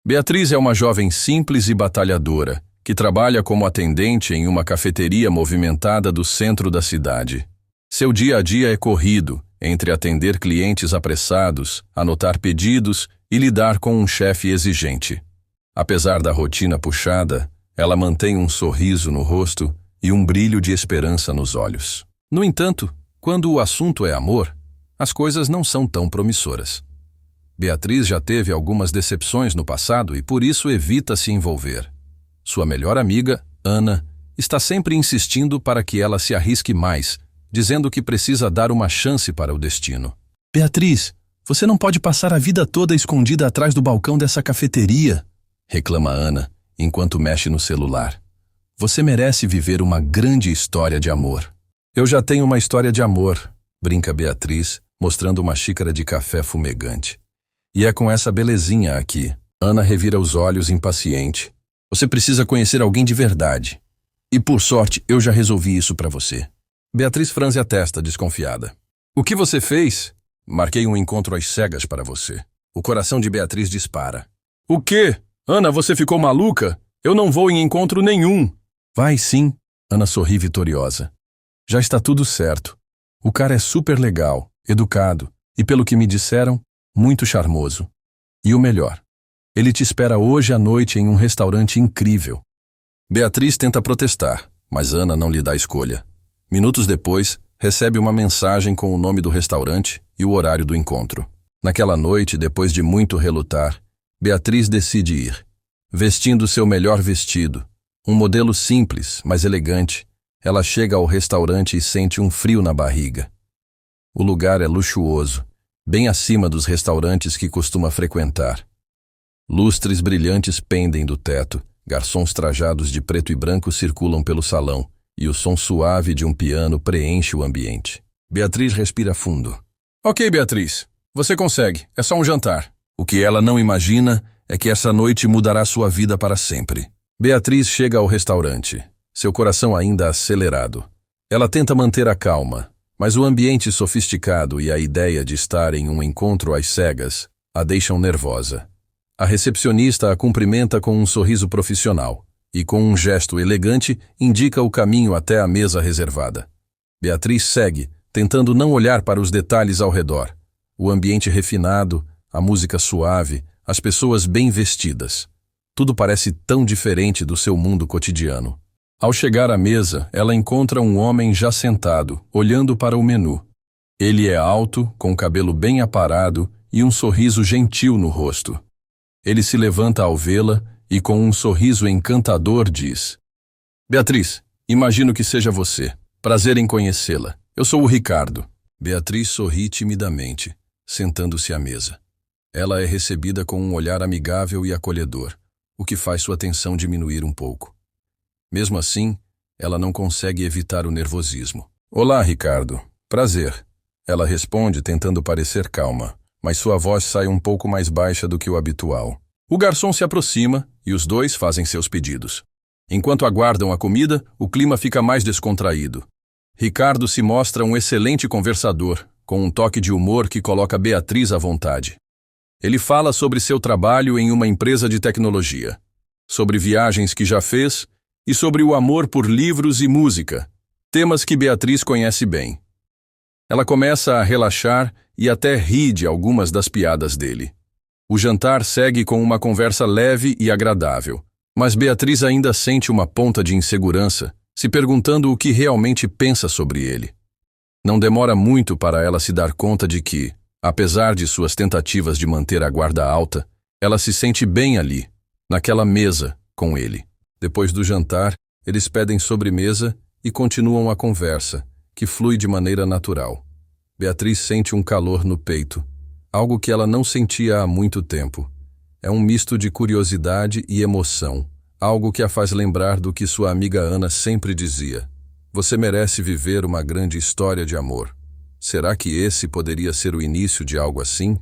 Beatriz é uma jovem simples e batalhadora, que trabalha como atendente em uma cafeteria movimentada do centro da cidade. Seu dia a dia é corrido, entre atender clientes apressados, anotar pedidos e lidar com um chefe exigente. Apesar da rotina puxada, ela mantém um sorriso no rosto e um brilho de esperança nos olhos. No entanto, quando o assunto é amor, as coisas não são tão promissoras. Beatriz já teve algumas decepções no passado e por isso evita se envolver. Sua melhor amiga, Ana, está sempre insistindo para que ela se arrisque mais, dizendo que precisa dar uma chance para o destino. Beatriz, você não pode passar a vida toda escondida atrás do balcão dessa cafeteria, reclama Ana, enquanto mexe no celular. Você merece viver uma grande história de amor. Eu já tenho uma história de amor, brinca Beatriz, mostrando uma xícara de café fumegante. E é com essa belezinha aqui. Ana revira os olhos impaciente. Você precisa conhecer alguém de verdade. E por sorte, eu já resolvi isso para você. Beatriz franze a testa, desconfiada. O que você fez? Marquei um encontro às cegas para você. O coração de Beatriz dispara. O quê? Ana, você ficou maluca? Eu não vou em encontro nenhum. Vai sim, Ana sorri vitoriosa. Já está tudo certo. O cara é super legal, educado e, pelo que me disseram, muito charmoso. E o melhor, ele te espera hoje à noite em um restaurante incrível. Beatriz tenta protestar, mas Ana não lhe dá escolha. Minutos depois, recebe uma mensagem com o nome do restaurante e o horário do encontro. Naquela noite, depois de muito relutar, Beatriz decide ir. Vestindo seu melhor vestido, um modelo simples, mas elegante, ela chega ao restaurante e sente um frio na barriga. O lugar é luxuoso, bem acima dos restaurantes que costuma frequentar. Lustres brilhantes pendem do teto, garçons trajados de preto e branco circulam pelo salão, e o som suave de um piano preenche o ambiente. Beatriz respira fundo. Ok, Beatriz, você consegue, é só um jantar. O que ela não imagina é que essa noite mudará sua vida para sempre. Beatriz chega ao restaurante, seu coração ainda acelerado. Ela tenta manter a calma, mas o ambiente sofisticado e a ideia de estar em um encontro às cegas a deixam nervosa. A recepcionista a cumprimenta com um sorriso profissional e, com um gesto elegante, indica o caminho até a mesa reservada. Beatriz segue, tentando não olhar para os detalhes ao redor. O ambiente refinado, a música suave, as pessoas bem vestidas. Tudo parece tão diferente do seu mundo cotidiano. Ao chegar à mesa, ela encontra um homem já sentado, olhando para o menu. Ele é alto, com cabelo bem aparado e um sorriso gentil no rosto. Ele se levanta ao vê-la e, com um sorriso encantador, diz: Beatriz, imagino que seja você. Prazer em conhecê-la. Eu sou o Ricardo. Beatriz sorri timidamente, sentando-se à mesa. Ela é recebida com um olhar amigável e acolhedor, o que faz sua tensão diminuir um pouco. Mesmo assim, ela não consegue evitar o nervosismo. Olá, Ricardo. Prazer. Ela responde tentando parecer calma, mas sua voz sai um pouco mais baixa do que o habitual. O garçom se aproxima e os dois fazem seus pedidos. Enquanto aguardam a comida, o clima fica mais descontraído. Ricardo se mostra um excelente conversador, com um toque de humor que coloca Beatriz à vontade. Ele fala sobre seu trabalho em uma empresa de tecnologia, sobre viagens que já fez e sobre o amor por livros e música, temas que Beatriz conhece bem. Ela começa a relaxar e até ri de algumas das piadas dele. O jantar segue com uma conversa leve e agradável, mas Beatriz ainda sente uma ponta de insegurança, se perguntando o que realmente pensa sobre ele. Não demora muito para ela se dar conta de que, apesar de suas tentativas de manter a guarda alta, ela se sente bem ali, naquela mesa, com ele. Depois do jantar, eles pedem sobremesa e continuam a conversa, que flui de maneira natural. Beatriz sente um calor no peito, algo que ela não sentia há muito tempo. É um misto de curiosidade e emoção, algo que a faz lembrar do que sua amiga Ana sempre dizia: você merece viver uma grande história de amor. Será que esse poderia ser o início de algo assim?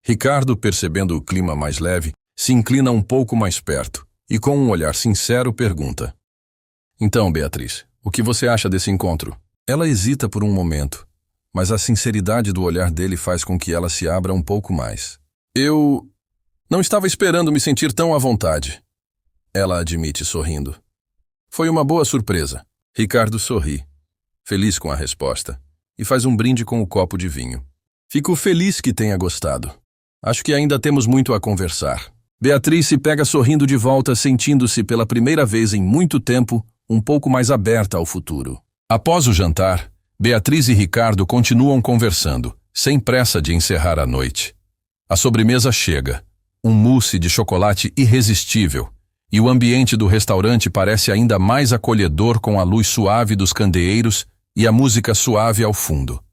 Ricardo, percebendo o clima mais leve, se inclina um pouco mais perto e, com um olhar sincero, pergunta: então, Beatriz, o que você acha desse encontro? Ela hesita por um momento, mas a sinceridade do olhar dele faz com que ela se abra um pouco mais. Não estava esperando me sentir tão à vontade. Ela admite sorrindo. Foi uma boa surpresa. Ricardo sorri, feliz com a resposta, e faz um brinde com o copo de vinho. Fico feliz que tenha gostado. Acho que ainda temos muito a conversar. Beatriz se pega sorrindo de volta, sentindo-se pela primeira vez em muito tempo um pouco mais aberta ao futuro. Após o jantar, Beatriz e Ricardo continuam conversando, sem pressa de encerrar a noite. A sobremesa chega, um mousse de chocolate irresistível, e o ambiente do restaurante parece ainda mais acolhedor com a luz suave dos candeeiros e a música suave ao fundo.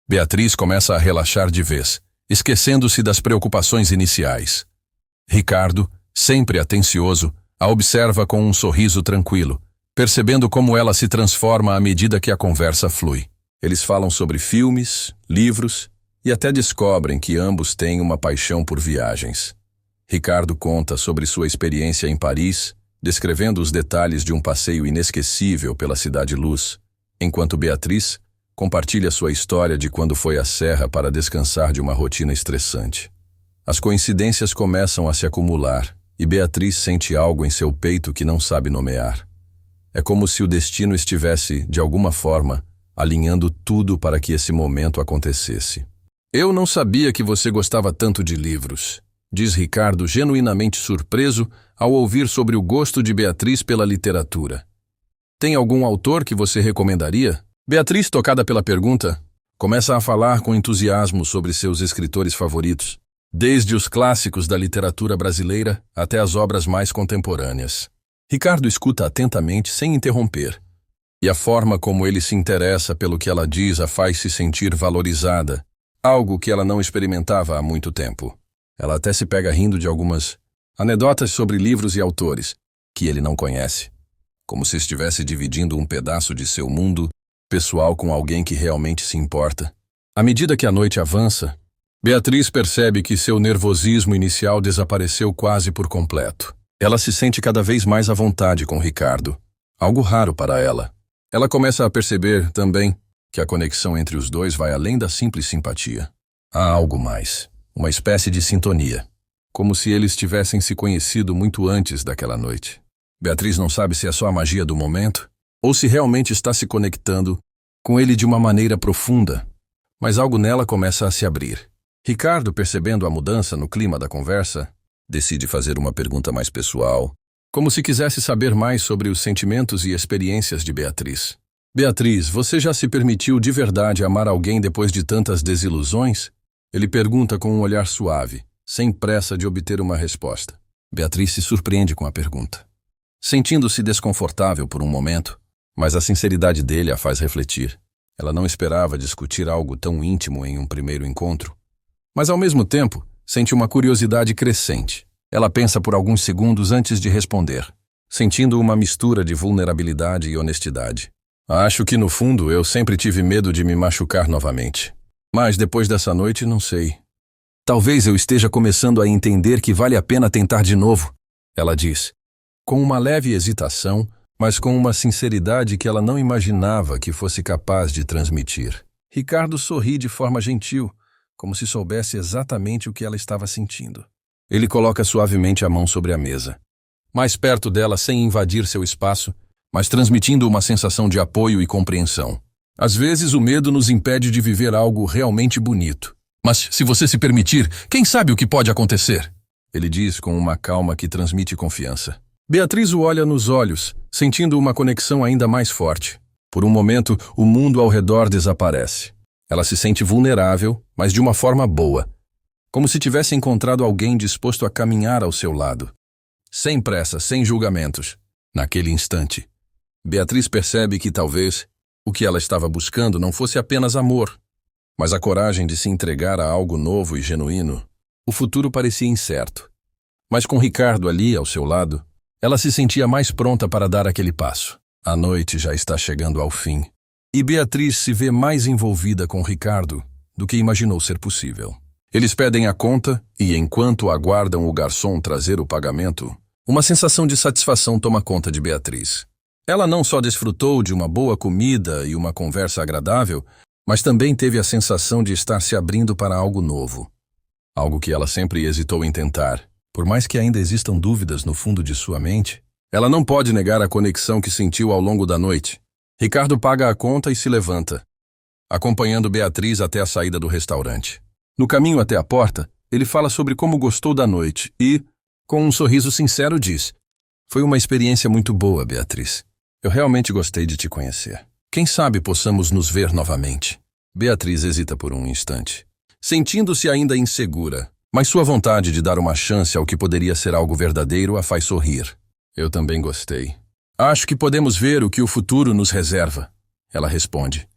Beatriz começa a relaxar de vez, esquecendo-se das preocupações iniciais. Ricardo, sempre atencioso, a observa com um sorriso tranquilo, percebendo como ela se transforma à medida que a conversa flui. Eles falam sobre filmes, livros e até descobrem que ambos têm uma paixão por viagens. Ricardo conta sobre sua experiência em Paris, descrevendo os detalhes de um passeio inesquecível pela Cidade Luz, enquanto Beatriz compartilha sua história de quando foi à serra para descansar de uma rotina estressante. As coincidências começam a se acumular e Beatriz sente algo em seu peito que não sabe nomear. É como se o destino estivesse, de alguma forma, alinhando tudo para que esse momento acontecesse. Eu não sabia que você gostava tanto de livros, diz Ricardo genuinamente surpreso ao ouvir sobre o gosto de Beatriz pela literatura. Tem algum autor que você recomendaria? Beatriz, tocada pela pergunta, começa a falar com entusiasmo sobre seus escritores favoritos, desde os clássicos da literatura brasileira até as obras mais contemporâneas. Ricardo escuta atentamente sem interromper, e a forma como ele se interessa pelo que ela diz a faz se sentir valorizada, algo que ela não experimentava há muito tempo. Ela até se pega rindo de algumas anedotas sobre livros e autores que ele não conhece, como se estivesse dividindo um pedaço de seu mundo pessoal com alguém que realmente se importa. À medida que a noite avança, Beatriz percebe que seu nervosismo inicial desapareceu quase por completo. Ela se sente cada vez mais à vontade com Ricardo, algo raro para ela. Ela começa a perceber, também, que a conexão entre os dois vai além da simples simpatia. Há algo mais, uma espécie de sintonia, como se eles tivessem se conhecido muito antes daquela noite. Beatriz não sabe se é só a magia do momento, ou se realmente está se conectando com ele de uma maneira profunda, mas algo nela começa a se abrir. Ricardo, percebendo a mudança no clima da conversa, decide fazer uma pergunta mais pessoal, como se quisesse saber mais sobre os sentimentos e experiências de Beatriz. Beatriz, você já se permitiu de verdade amar alguém depois de tantas desilusões? Ele pergunta com um olhar suave, sem pressa de obter uma resposta. Beatriz se surpreende com a pergunta, sentindo-se desconfortável por um momento, mas a sinceridade dele a faz refletir. Ela não esperava discutir algo tão íntimo em um primeiro encontro, mas ao mesmo tempo sente uma curiosidade crescente. Ela pensa por alguns segundos antes de responder, sentindo uma mistura de vulnerabilidade e honestidade. Acho que no fundo eu sempre tive medo de me machucar novamente. Mas depois dessa noite não sei. Talvez eu esteja começando a entender que vale a pena tentar de novo, ela diz, com uma leve hesitação, mas com uma sinceridade que ela não imaginava que fosse capaz de transmitir. Ricardo sorri de forma gentil, como se soubesse exatamente o que ela estava sentindo. Ele coloca suavemente a mão sobre a mesa, mais perto dela sem invadir seu espaço, mas transmitindo uma sensação de apoio e compreensão. Às vezes o medo nos impede de viver algo realmente bonito. Mas se você se permitir, quem sabe o que pode acontecer? Ele diz com uma calma que transmite confiança. Beatriz o olha nos olhos, sentindo uma conexão ainda mais forte. Por um momento, o mundo ao redor desaparece. Ela se sente vulnerável, mas de uma forma boa, como se tivesse encontrado alguém disposto a caminhar ao seu lado. Sem pressa, sem julgamentos. Naquele instante, Beatriz percebe que talvez o que ela estava buscando não fosse apenas amor, mas a coragem de se entregar a algo novo e genuíno. O futuro parecia incerto, mas com Ricardo ali ao seu lado, ela se sentia mais pronta para dar aquele passo. A noite já está chegando ao fim, e Beatriz se vê mais envolvida com Ricardo do que imaginou ser possível. Eles pedem a conta e, enquanto aguardam o garçom trazer o pagamento, uma sensação de satisfação toma conta de Beatriz. Ela não só desfrutou de uma boa comida e uma conversa agradável, mas também teve a sensação de estar se abrindo para algo novo. algo que ela sempre hesitou em tentar. Por mais que ainda existam dúvidas no fundo de sua mente, ela não pode negar a conexão que sentiu ao longo da noite. Ricardo paga a conta e se levanta, acompanhando Beatriz até a saída do restaurante. No caminho até a porta, ele fala sobre como gostou da noite e, com um sorriso sincero, diz: "Foi uma experiência muito boa, Beatriz. Eu realmente gostei de te conhecer. Quem sabe possamos nos ver novamente." Beatriz hesita por um instante, sentindo-se ainda insegura, mas sua vontade de dar uma chance ao que poderia ser algo verdadeiro a faz sorrir. "Eu também gostei. Acho que podemos ver o que o futuro nos reserva", ela responde,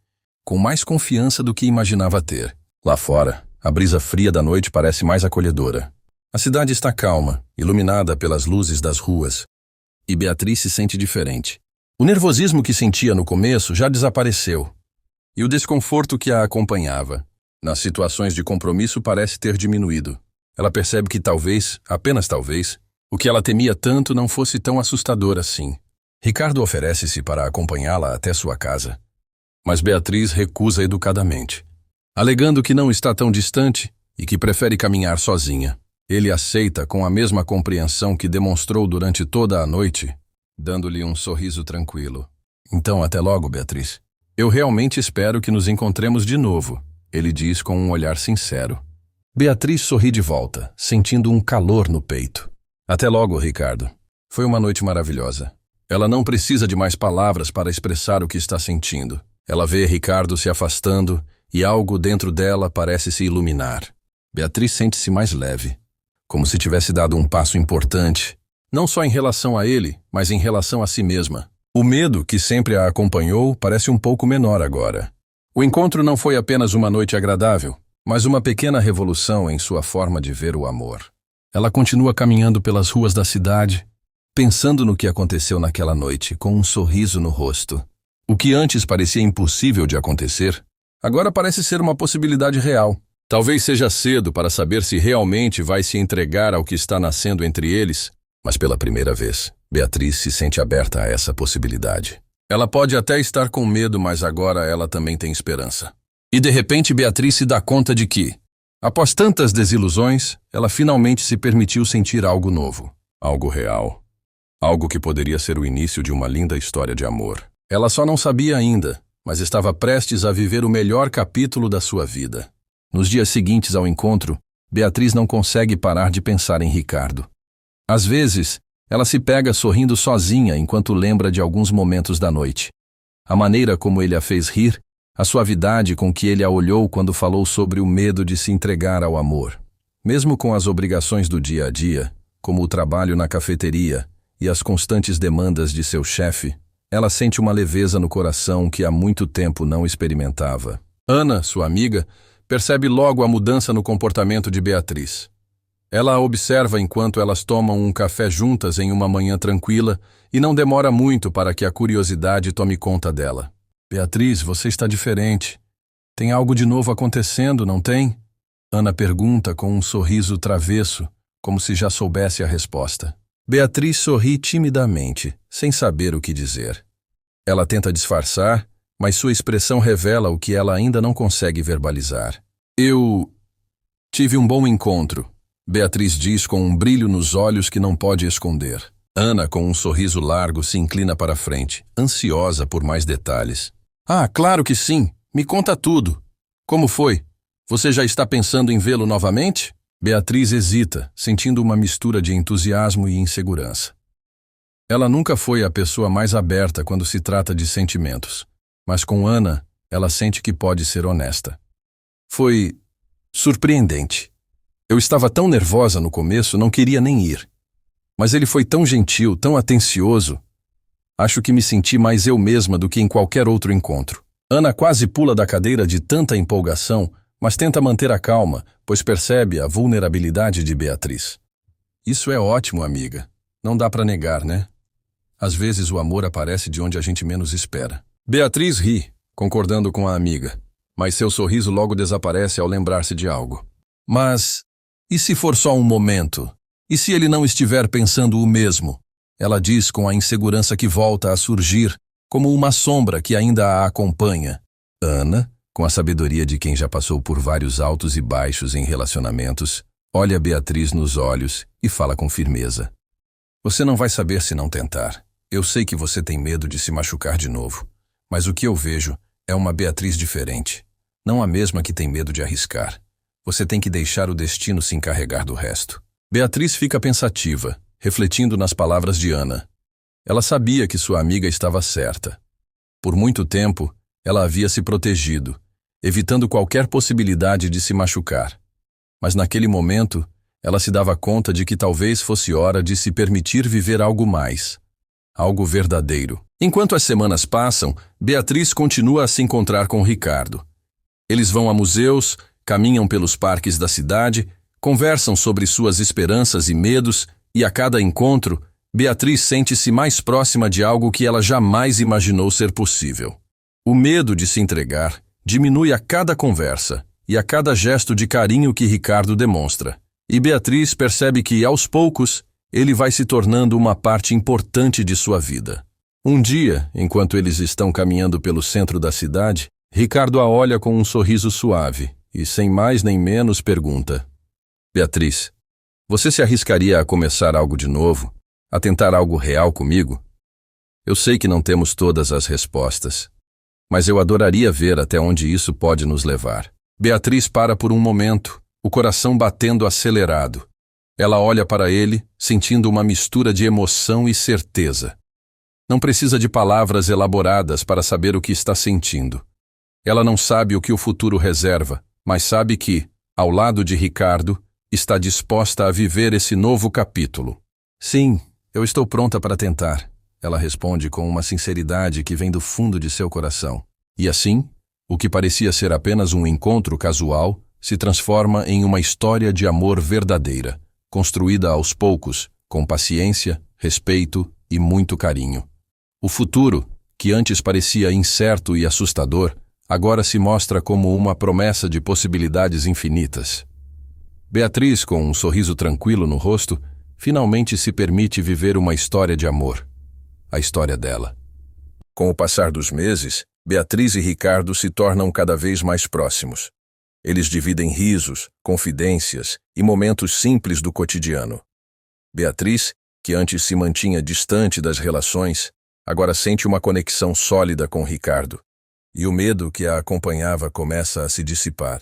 com mais confiança do que imaginava ter. Lá fora, a brisa fria da noite parece mais acolhedora. A cidade está calma, iluminada pelas luzes das ruas, e Beatriz se sente diferente. O nervosismo que sentia no começo já desapareceu, e o desconforto que a acompanhava nas situações de compromisso parece ter diminuído. Ela percebe que talvez, apenas talvez, o que ela temia tanto não fosse tão assustador assim. Ricardo oferece-se para acompanhá-la até sua casa, mas Beatriz recusa educadamente, alegando que não está tão distante e que prefere caminhar sozinha. Ele aceita com a mesma compreensão que demonstrou durante toda a noite, dando-lhe um sorriso tranquilo. "Então, até logo, Beatriz. Eu realmente espero que nos encontremos de novo", ele diz com um olhar sincero. Beatriz sorri de volta, sentindo um calor no peito. "Até logo, Ricardo. Foi uma noite maravilhosa." Ela não precisa de mais palavras para expressar o que está sentindo. Ela vê Ricardo se afastando e algo dentro dela parece se iluminar. Beatriz sente-se mais leve, como se tivesse dado um passo importante, não só em relação a ele, mas em relação a si mesma. O medo que sempre a acompanhou parece um pouco menor agora. O encontro não foi apenas uma noite agradável, mas uma pequena revolução em sua forma de ver o amor. Ela continua caminhando pelas ruas da cidade, pensando no que aconteceu naquela noite, com um sorriso no rosto. O que antes parecia impossível de acontecer, agora parece ser uma possibilidade real. Talvez seja cedo para saber se realmente vai se entregar ao que está nascendo entre eles, mas pela primeira vez, Beatriz se sente aberta a essa possibilidade. Ela pode até estar com medo, mas agora ela também tem esperança. E de repente Beatriz se dá conta de que, após tantas desilusões, ela finalmente se permitiu sentir algo novo, algo real. Algo que poderia ser o início de uma linda história de amor. Ela só não sabia ainda, mas estava prestes a viver o melhor capítulo da sua vida. Nos dias seguintes ao encontro, Beatriz não consegue parar de pensar em Ricardo. Às vezes, ela se pega sorrindo sozinha enquanto lembra de alguns momentos da noite. A maneira como ele a fez rir, a suavidade com que ele a olhou quando falou sobre o medo de se entregar ao amor. Mesmo com as obrigações do dia a dia, como o trabalho na cafeteria e as constantes demandas de seu chefe, ela sente uma leveza no coração que há muito tempo não experimentava. Ana, sua amiga, percebe logo a mudança no comportamento de Beatriz. Ela a observa enquanto elas tomam um café juntas em uma manhã tranquila e não demora muito para que a curiosidade tome conta dela. "Beatriz, você está diferente. Tem algo de novo acontecendo, não tem?" Ana pergunta com um sorriso travesso, como se já soubesse a resposta. Beatriz sorri timidamente, sem saber o que dizer. Ela tenta disfarçar, mas sua expressão revela o que ela ainda não consegue verbalizar. "Eu tive um bom encontro", Beatriz diz com um brilho nos olhos que não pode esconder. Ana, com um sorriso largo, se inclina para a frente, ansiosa por mais detalhes. "Ah, claro que sim. Me conta tudo. Como foi? Você já está pensando em vê-lo novamente?" Beatriz hesita, sentindo uma mistura de entusiasmo e insegurança. Ela nunca foi a pessoa mais aberta quando se trata de sentimentos, mas com Ana, ela sente que pode ser honesta. "Foi surpreendente. Eu estava tão nervosa no começo, não queria nem ir. Mas ele foi tão gentil, tão atencioso. Acho que me senti mais eu mesma do que em qualquer outro encontro." Ana quase pula da cadeira de tanta empolgação, mas tenta manter a calma, pois percebe a vulnerabilidade de Beatriz. "Isso é ótimo, amiga. Não dá para negar, né? Às vezes o amor aparece de onde a gente menos espera." Beatriz ri, concordando com a amiga, mas seu sorriso logo desaparece ao lembrar-se de algo. "Mas e se for só um momento? E se ele não estiver pensando o mesmo?" Ela diz com a insegurança que volta a surgir, como uma sombra que ainda a acompanha. Ana, com a sabedoria de quem já passou por vários altos e baixos em relacionamentos, Olha Beatriz nos olhos e fala com firmeza. Você não vai saber se não tentar. Eu sei que você tem medo de se machucar de novo, mas o que eu vejo é uma Beatriz diferente. Não a mesma que tem medo de arriscar. Você tem que deixar o destino se encarregar do resto. Beatriz fica pensativa, refletindo nas palavras de Ana. Ela sabia que sua amiga estava certa. Por muito tempo, ela havia se protegido, evitando qualquer possibilidade de se machucar. Mas naquele momento, ela se dava conta de que talvez fosse hora de se permitir viver algo mais, algo verdadeiro. Enquanto as semanas passam, Beatriz continua a se encontrar com Ricardo. Eles vão a museus, caminham pelos parques da cidade, conversam sobre suas esperanças e medos, e a cada encontro, Beatriz sente-se mais próxima de algo que ela jamais imaginou ser possível. O medo de se entregar diminui a cada conversa e a cada gesto de carinho que Ricardo demonstra. E Beatriz percebe que, aos poucos, ele vai se tornando uma parte importante de sua vida. Um dia, enquanto eles estão caminhando pelo centro da cidade, Ricardo a olha com um sorriso suave e, sem mais nem menos, pergunta: Beatriz, você se arriscaria a começar algo de novo? A tentar algo real comigo? Eu sei que não temos todas as respostas, mas eu adoraria ver até onde isso pode nos levar. Beatriz para por um momento, o coração batendo acelerado. Ela olha para ele, sentindo uma mistura de emoção e certeza. Não precisa de palavras elaboradas para saber o que está sentindo. Ela não sabe o que o futuro reserva, mas sabe que, ao lado de Ricardo, está disposta a viver esse novo capítulo. Sim, eu estou pronta para tentar, ela responde com uma sinceridade que vem do fundo de seu coração. E assim, o que parecia ser apenas um encontro casual se transforma em uma história de amor verdadeira, construída aos poucos, com paciência, respeito e muito carinho. O futuro, que antes parecia incerto e assustador, agora se mostra como uma promessa de possibilidades infinitas. Beatriz, com um sorriso tranquilo no rosto, finalmente se permite viver uma história de amor. A história dela. Com o passar dos meses, Beatriz e Ricardo se tornam cada vez mais próximos. Eles dividem risos, confidências e momentos simples do cotidiano. Beatriz, que antes se mantinha distante das relações, agora sente uma conexão sólida com Ricardo. E o medo que a acompanhava começa a se dissipar.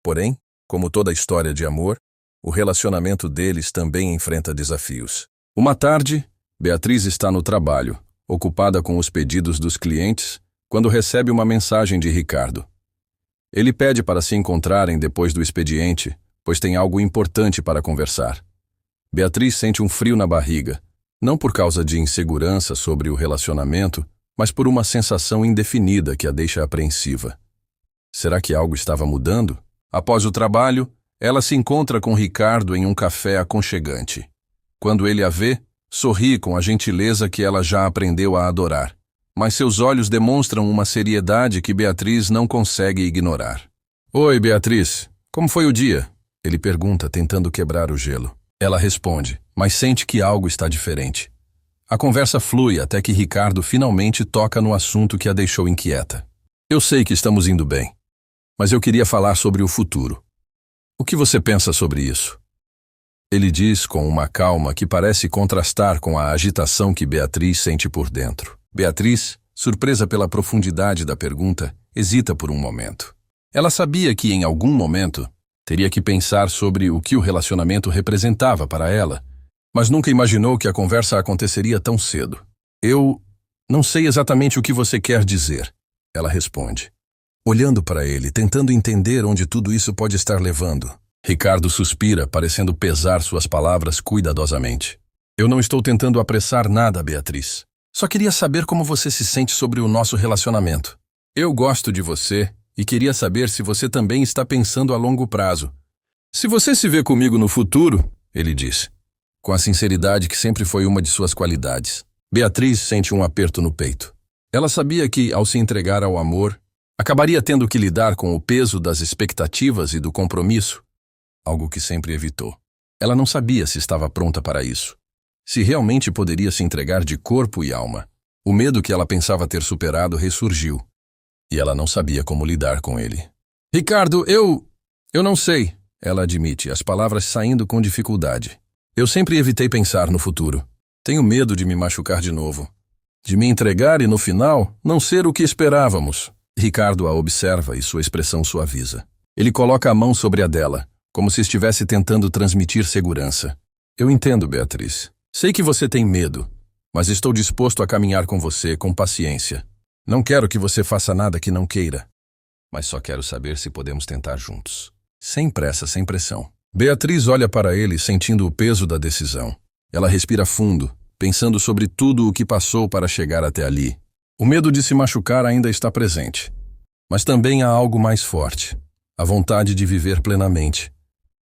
Porém, como toda história de amor, o relacionamento deles também enfrenta desafios. Uma tarde, Beatriz está no trabalho, ocupada com os pedidos dos clientes, quando recebe uma mensagem de Ricardo. Ele pede para se encontrarem depois do expediente, pois tem algo importante para conversar. Beatriz sente um frio na barriga, não por causa de insegurança sobre o relacionamento, mas por uma sensação indefinida que a deixa apreensiva. Será que algo estava mudando? Após o trabalho, ela se encontra com Ricardo em um café aconchegante. Quando ele a vê, sorri com a gentileza que ela já aprendeu a adorar. Mas seus olhos demonstram uma seriedade que Beatriz não consegue ignorar. Oi, Beatriz, como foi o dia? Ele pergunta, tentando quebrar o gelo. Ela responde, mas sente que algo está diferente. A conversa flui até que Ricardo finalmente toca no assunto que a deixou inquieta. Eu sei que estamos indo bem, mas eu queria falar sobre o futuro. O que você pensa sobre isso? Ele diz com uma calma que parece contrastar com a agitação que Beatriz sente por dentro. Beatriz, surpresa pela profundidade da pergunta, hesita por um momento. Ela sabia que, em algum momento, teria que pensar sobre o que o relacionamento representava para ela, mas nunca imaginou que a conversa aconteceria tão cedo. Eu não sei exatamente o que você quer dizer, ela responde, olhando para ele, tentando entender onde tudo isso pode estar levando. Ricardo suspira, parecendo pesar suas palavras cuidadosamente. Eu não estou tentando apressar nada, Beatriz. Só queria saber como você se sente sobre o nosso relacionamento. Eu gosto de você e queria saber se você também está pensando a longo prazo. Se você se vê comigo no futuro, ele disse, com a sinceridade que sempre foi uma de suas qualidades. Beatriz sente um aperto no peito. Ela sabia que, ao se entregar ao amor, acabaria tendo que lidar com o peso das expectativas e do compromisso, algo que sempre evitou. Ela não sabia se estava pronta para isso. Se realmente poderia se entregar de corpo e alma. O medo que ela pensava ter superado ressurgiu. E ela não sabia como lidar com ele. Ricardo, eu não sei. Ela admite, as palavras saindo com dificuldade. Eu sempre evitei pensar no futuro. Tenho medo de me machucar de novo. De me entregar e, no final, não ser o que esperávamos. Ricardo a observa e sua expressão suaviza. Ele coloca a mão sobre a dela, como se estivesse tentando transmitir segurança. Eu entendo, Beatriz. Sei que você tem medo, mas estou disposto a caminhar com você com paciência. Não quero que você faça nada que não queira, mas só quero saber se podemos tentar juntos. Sem pressa, sem pressão. Beatriz olha para ele sentindo o peso da decisão. Ela respira fundo, pensando sobre tudo o que passou para chegar até ali. O medo de se machucar ainda está presente, mas também há algo mais forte. A vontade de viver plenamente.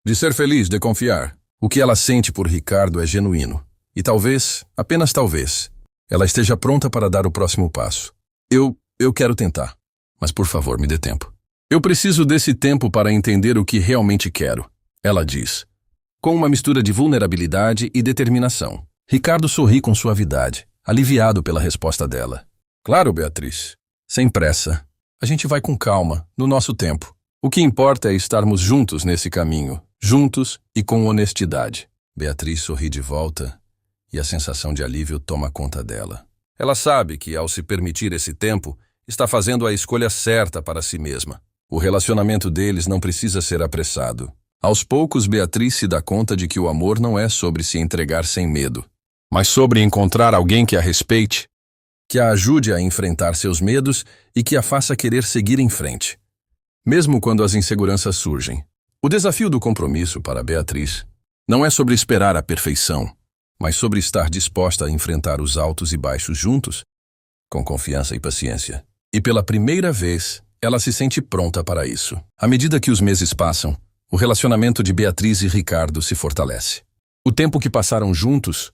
De ser feliz, de confiar. O que ela sente por Ricardo é genuíno. E talvez, apenas talvez, ela esteja pronta para dar o próximo passo. Eu quero tentar, mas por favor, me dê tempo. Eu preciso desse tempo para entender o que realmente quero, ela diz, com uma mistura de vulnerabilidade e determinação. Ricardo sorri com suavidade, aliviado pela resposta dela. Claro, Beatriz. Sem pressa. A gente vai com calma, no nosso tempo. O que importa é estarmos juntos nesse caminho, juntos e com honestidade. Beatriz sorri de volta e a sensação de alívio toma conta dela. Ela sabe que, ao se permitir esse tempo, está fazendo a escolha certa para si mesma. O relacionamento deles não precisa ser apressado. Aos poucos, Beatriz se dá conta de que o amor não é sobre se entregar sem medo, mas sobre encontrar alguém que a respeite, que a ajude a enfrentar seus medos e que a faça querer seguir em frente, mesmo quando as inseguranças surgem. O desafio do compromisso para Beatriz não é sobre esperar a perfeição, mas sobre estar disposta a enfrentar os altos e baixos juntos, com confiança e paciência. E pela primeira vez, ela se sente pronta para isso. À medida que os meses passam, o relacionamento de Beatriz e Ricardo se fortalece. O tempo que passaram juntos,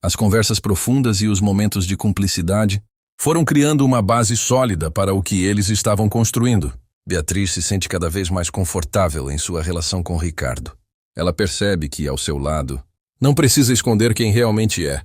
as conversas profundas e os momentos de cumplicidade foram criando uma base sólida para o que eles estavam construindo. Beatriz se sente cada vez mais confortável em sua relação com Ricardo. Ela percebe que, ao seu lado, não precisa esconder quem realmente é,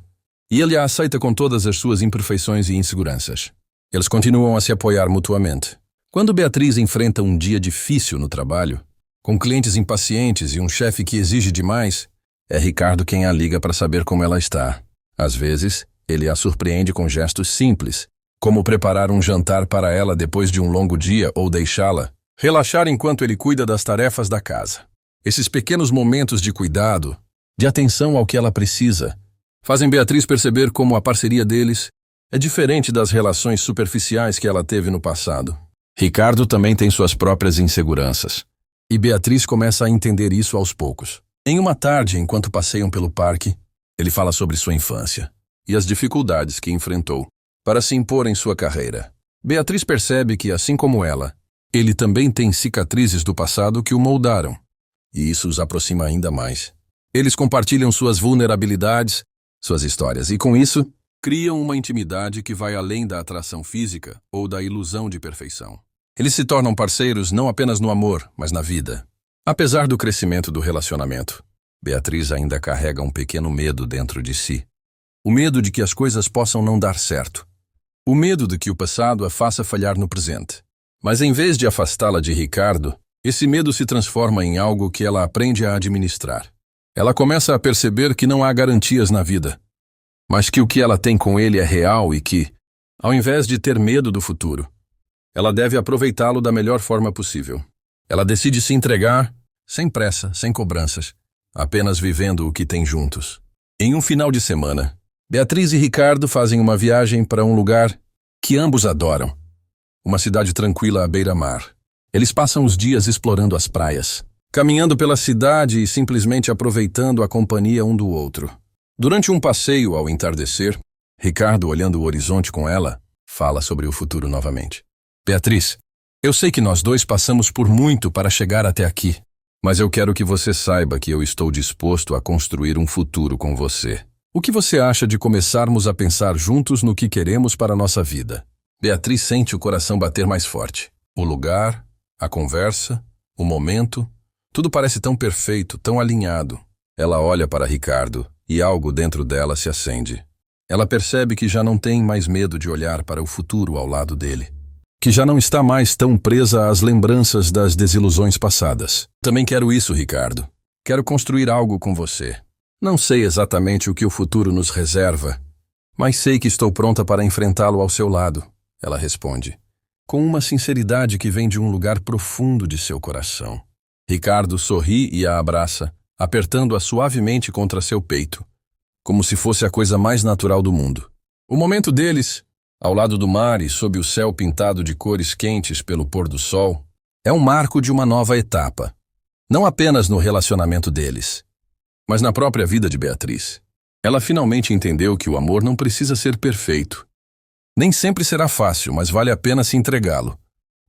e ele a aceita com todas as suas imperfeições e inseguranças. Eles continuam a se apoiar mutuamente. Quando Beatriz enfrenta um dia difícil no trabalho, com clientes impacientes e um chefe que exige demais, é Ricardo quem a liga para saber como ela está. Às vezes, ele a surpreende com gestos simples, como preparar um jantar para ela depois de um longo dia ou deixá-la relaxar enquanto ele cuida das tarefas da casa. Esses pequenos momentos de cuidado, de atenção ao que ela precisa, fazem Beatriz perceber como a parceria deles é diferente das relações superficiais que ela teve no passado. Ricardo também tem suas próprias inseguranças, e Beatriz começa a entender isso aos poucos. Em uma tarde, enquanto passeiam pelo parque, ele fala sobre sua infância e as dificuldades que enfrentou para se impor em sua carreira. Beatriz percebe que, assim como ela, ele também tem cicatrizes do passado que o moldaram, e isso os aproxima ainda mais. Eles compartilham suas vulnerabilidades, suas histórias, e com isso, criam uma intimidade que vai além da atração física ou da ilusão de perfeição. Eles se tornam parceiros não apenas no amor, mas na vida. Apesar do crescimento do relacionamento, Beatriz ainda carrega um pequeno medo dentro de si. O medo de que as coisas possam não dar certo. O medo de que o passado a faça falhar no presente. Mas em vez de afastá-la de Ricardo, esse medo se transforma em algo que ela aprende a administrar. Ela começa a perceber que não há garantias na vida, mas que o que ela tem com ele é real e que, ao invés de ter medo do futuro, ela deve aproveitá-lo da melhor forma possível. Ela decide se entregar, sem pressa, sem cobranças, apenas vivendo o que tem juntos. Em um final de semana, Beatriz e Ricardo fazem uma viagem para um lugar que ambos adoram. Uma cidade tranquila à beira-mar. Eles passam os dias explorando as praias, caminhando pela cidade e simplesmente aproveitando a companhia um do outro. Durante um passeio ao entardecer, Ricardo, olhando o horizonte com ela, fala sobre o futuro novamente. Beatriz, eu sei que nós dois passamos por muito para chegar até aqui, mas eu quero que você saiba que eu estou disposto a construir um futuro com você. O que você acha de começarmos a pensar juntos no que queremos para a nossa vida? Beatriz sente o coração bater mais forte. O lugar, a conversa, o momento, tudo parece tão perfeito, tão alinhado. Ela olha para Ricardo e algo dentro dela se acende. Ela percebe que já não tem mais medo de olhar para o futuro ao lado dele. que já não está mais tão presa às lembranças das desilusões passadas. Também quero isso, Ricardo. Quero construir algo com você. Não sei exatamente o que o futuro nos reserva, mas sei que estou pronta para enfrentá-lo ao seu lado, ela responde, com uma sinceridade que vem de um lugar profundo de seu coração. Ricardo sorri e a abraça, apertando-a suavemente contra seu peito, como se fosse a coisa mais natural do mundo. O momento deles, ao lado do mar e sob o céu pintado de cores quentes pelo pôr do sol, é um marco de uma nova etapa, não apenas no relacionamento deles, mas na própria vida de Beatriz. Ela finalmente entendeu que o amor não precisa ser perfeito. Nem sempre será fácil, mas vale a pena se entregá-lo,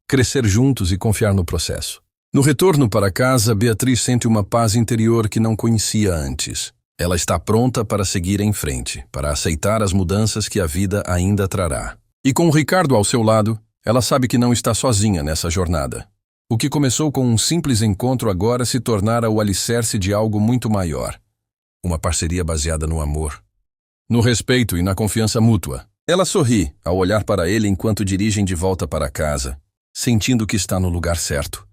crescer juntos e confiar no processo. No retorno para casa, Beatriz sente uma paz interior que não conhecia antes. Ela está pronta para seguir em frente, para aceitar as mudanças que a vida ainda trará. E com o Ricardo ao seu lado, ela sabe que não está sozinha nessa jornada. O que começou com um simples encontro agora se tornara o alicerce de algo muito maior. Uma parceria baseada no amor, no respeito e na confiança mútua. Ela sorri ao olhar para ele enquanto dirigem de volta para casa, sentindo que está no lugar certo,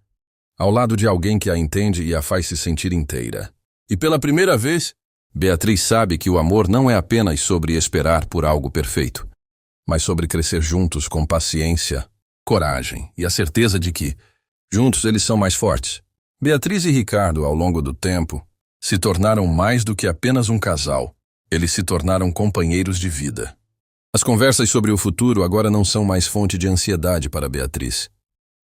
ao lado de alguém que a entende e a faz se sentir inteira. E pela primeira vez, Beatriz sabe que o amor não é apenas sobre esperar por algo perfeito, mas sobre crescer juntos com paciência, coragem e a certeza de que, juntos, eles são mais fortes. Beatriz e Ricardo, ao longo do tempo, se tornaram mais do que apenas um casal. Eles se tornaram companheiros de vida. As conversas sobre o futuro agora não são mais fonte de ansiedade para Beatriz,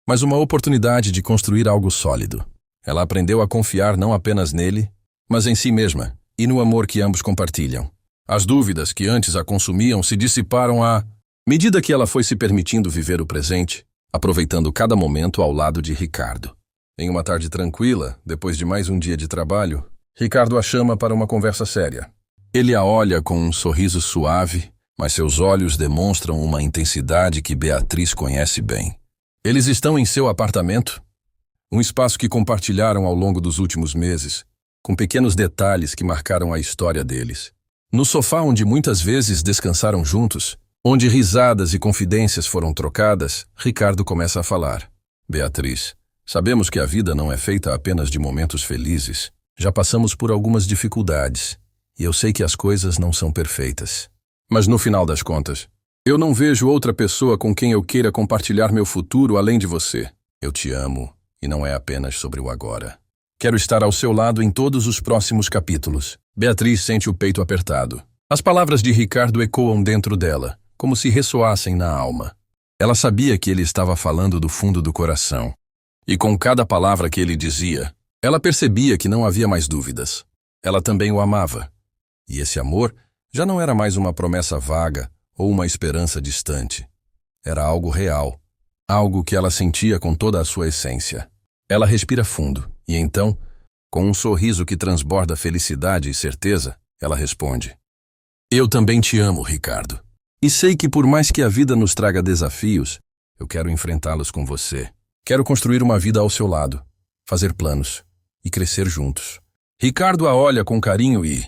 mas uma oportunidade de construir algo sólido. Ela aprendeu a confiar não apenas nele, mas em si mesma e no amor que ambos compartilham. As dúvidas que antes a consumiam se dissiparam à medida que ela foi se permitindo viver o presente, aproveitando cada momento ao lado de Ricardo. Em uma tarde tranquila, depois de mais um dia de trabalho, Ricardo a chama para uma conversa séria. Ele a olha com um sorriso suave, mas seus olhos demonstram uma intensidade que Beatriz conhece bem. Eles estão em seu apartamento, um espaço que compartilharam ao longo dos últimos meses, com pequenos detalhes que marcaram a história deles. No sofá onde muitas vezes descansaram juntos, onde risadas e confidências foram trocadas, Ricardo começa a falar. Beatriz, sabemos que a vida não é feita apenas de momentos felizes. Já passamos por algumas dificuldades, e eu sei que as coisas não são perfeitas. Mas no final das contas, eu não vejo outra pessoa com quem eu queira compartilhar meu futuro além de você. Eu te amo, e não é apenas sobre o agora. Quero estar ao seu lado em todos os próximos capítulos. Beatriz sente o peito apertado. As palavras de Ricardo ecoam dentro dela, como se ressoassem na alma. Ela sabia que ele estava falando do fundo do coração. E com cada palavra que ele dizia, ela percebia que não havia mais dúvidas. Ela também o amava. E esse amor já não era mais uma promessa vaga ou uma esperança distante. Era algo real, algo que ela sentia com toda a sua essência. Ela respira fundo, e então, com um sorriso que transborda felicidade e certeza, ela responde: Eu também te amo, Ricardo. E sei que por mais que a vida nos traga desafios, eu quero enfrentá-los com você. Quero construir uma vida ao seu lado, fazer planos e crescer juntos. Ricardo a olha com carinho e,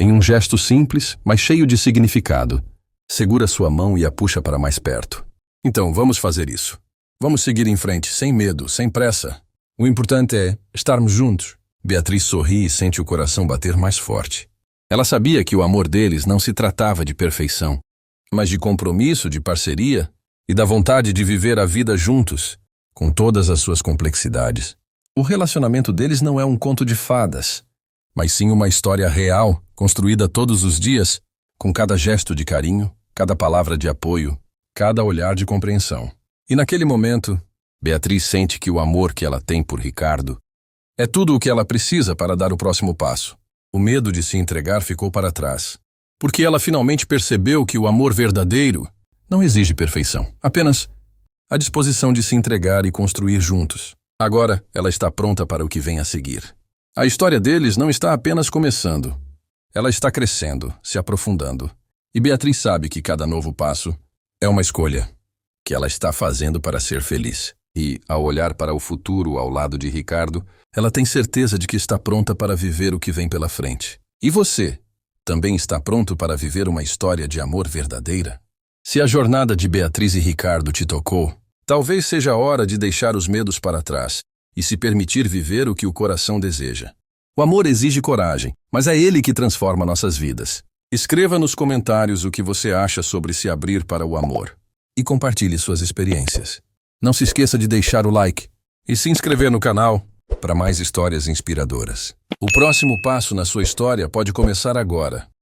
em um gesto simples, mas cheio de significado, segura sua mão e a puxa para mais perto. Então, vamos fazer isso. Vamos seguir em frente, sem medo, sem pressa. O importante é estarmos juntos. Beatriz sorri e sente o coração bater mais forte. Ela sabia que o amor deles não se tratava de perfeição, mas de compromisso, de parceria e da vontade de viver a vida juntos, com todas as suas complexidades. O relacionamento deles não é um conto de fadas, mas sim uma história real, construída todos os dias, com cada gesto de carinho, cada palavra de apoio, cada olhar de compreensão. E naquele momento, Beatriz sente que o amor que ela tem por Ricardo é tudo o que ela precisa para dar o próximo passo. O medo de se entregar ficou para trás, porque ela finalmente percebeu que o amor verdadeiro não exige perfeição, apenas a disposição de se entregar e construir juntos. Agora, ela está pronta para o que vem a seguir. A história deles não está apenas começando. Ela está crescendo, se aprofundando. E Beatriz sabe que cada novo passo é uma escolha que ela está fazendo para ser feliz. E, ao olhar para o futuro ao lado de Ricardo, ela tem certeza de que está pronta para viver o que vem pela frente. E você, também está pronto para viver uma história de amor verdadeira? Se a jornada de Beatriz e Ricardo te tocou, Talvez seja a hora de deixar os medos para trás e se permitir viver o que o coração deseja. O amor exige coragem, mas é ele que transforma nossas vidas. Escreva nos comentários o que você acha sobre se abrir para o amor. E compartilhe suas experiências. Não se esqueça de deixar o like e se inscrever no canal para mais histórias inspiradoras. O próximo passo na sua história pode começar agora.